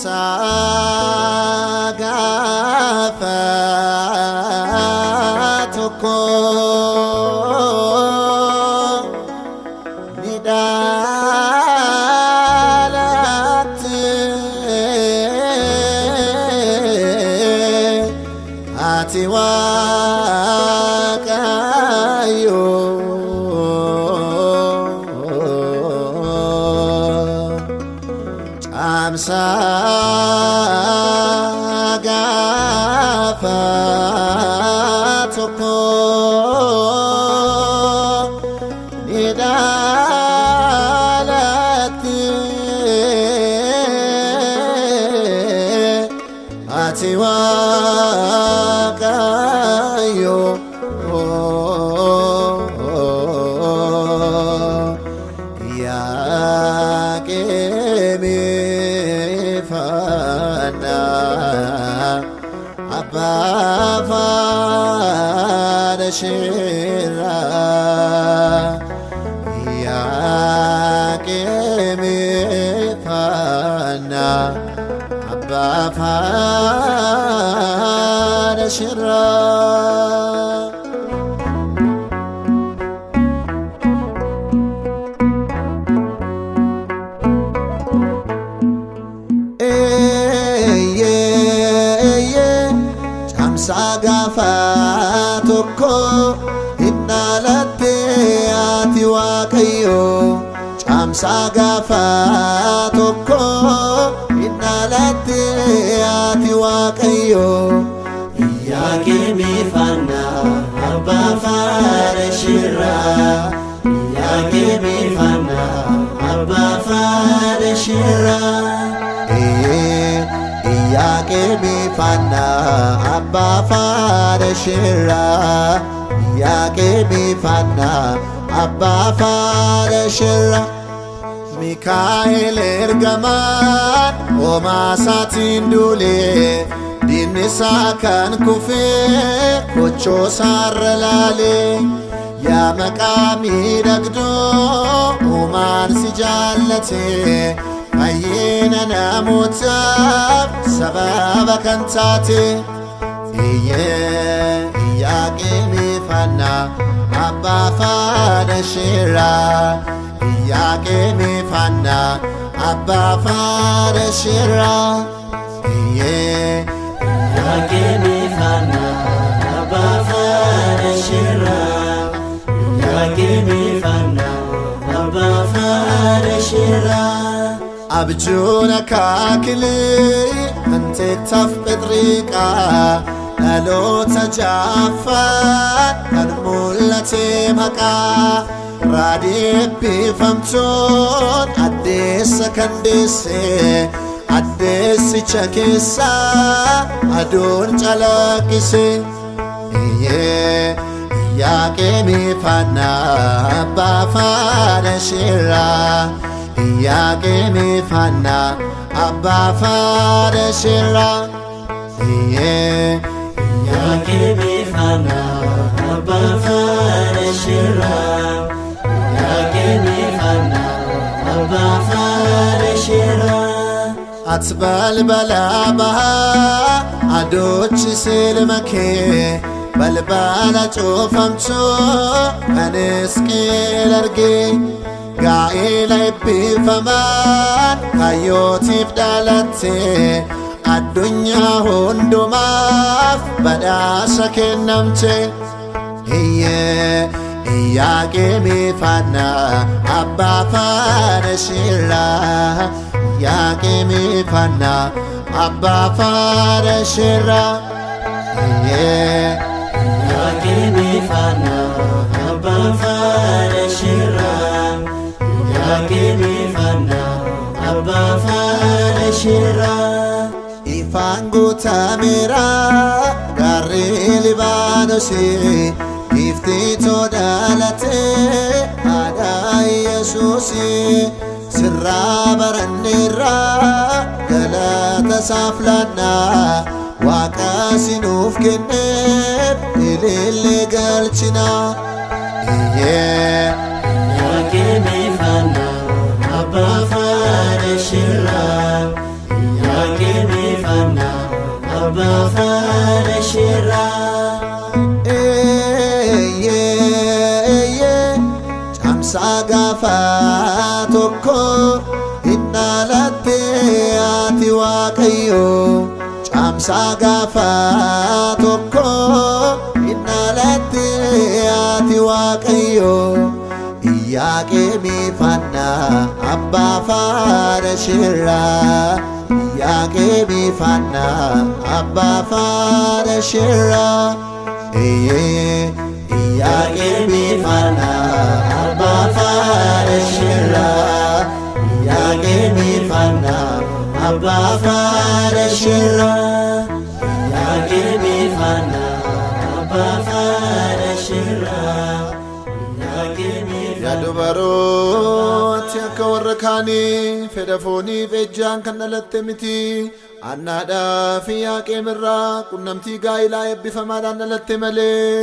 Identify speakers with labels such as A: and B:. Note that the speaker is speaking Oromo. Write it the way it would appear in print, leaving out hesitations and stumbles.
A: Samsagafatuko nidalat ati waqayyo Samsagafatuko nidalat ati waqayyo Abba Shira Yaqimi Fana Abba Shira Samsagafatuko innalatti ati waqayyo Samsagafatuko innalatti ati waqayyo
B: Yaqimi Fana Abba Shira Yaqimi Fana Abba Shira
A: Yaqimi Fana Abba Shira Yaqimi Fana Abba Shira Mikael ergaman Oma satin dule Dinisa kan kufe Kocho sarralale Ya maqami dagdo Oman si jallate Ayyina namutab sababa kantate Yaqimi Fana Abba Shira Yaqimi Fana Abba Shira
B: Yaqimi Fana Abba Shira Yaqimi Fana Abba Shira
A: Abjuna kakili ante taf bedriqa alota jaffat kan mulati maqa radibi famton addes kandise addes chakisa adon chalakise Yaqimi Fana Abba Shira Yaqimi Fana Abba Shira
B: Yaqimi Fana Abba Shira Yaqimi Fana Abba Shira
A: Atbal balabaha adochi silmake balbala chofamcho kaneskiel arge Gaa'ela ibbifaman kayyootiif dhalatte addunyaa hundumaaf badhaasa kennamte Yaqimi Fana Abba Shira Yaqimi Fana Abba Shira
B: Yaqimi Fana Abba Shira Yaqimi Fana Abba Shira
A: Ifaan guutamera garri Libaanosi iftiitoo dhalate haadha Yesuusi sirraa baranneerraa galata isaaf laannaa Waaqa sinuuf kenneef ilillee galchinaa
B: Yaqimi Fana Abba Shira
A: gaafa tokko innalatte ati waaqayyo caamsaa gaafa tokko innalatte ati waaqayyo Iyyaqeemii faannaa abbaa Faarashirraa Iyyaqeemii faannaa abbaa Faarashirraa Iyyaqeemii faannaa abbaa Faarashirraa Iyyaqeemii faannaa abbaa Faarashirraa Iyyaqeemii faannaa abbaa Faarashirraa
C: Ya dubarooti akka warra kaanii fedha fooniif ejjaan kan dhalatte miti annaadhaaf Iyyaqeem irraa qunnamtii gaa'ilaa eebbifamaadhaan dhalatte malee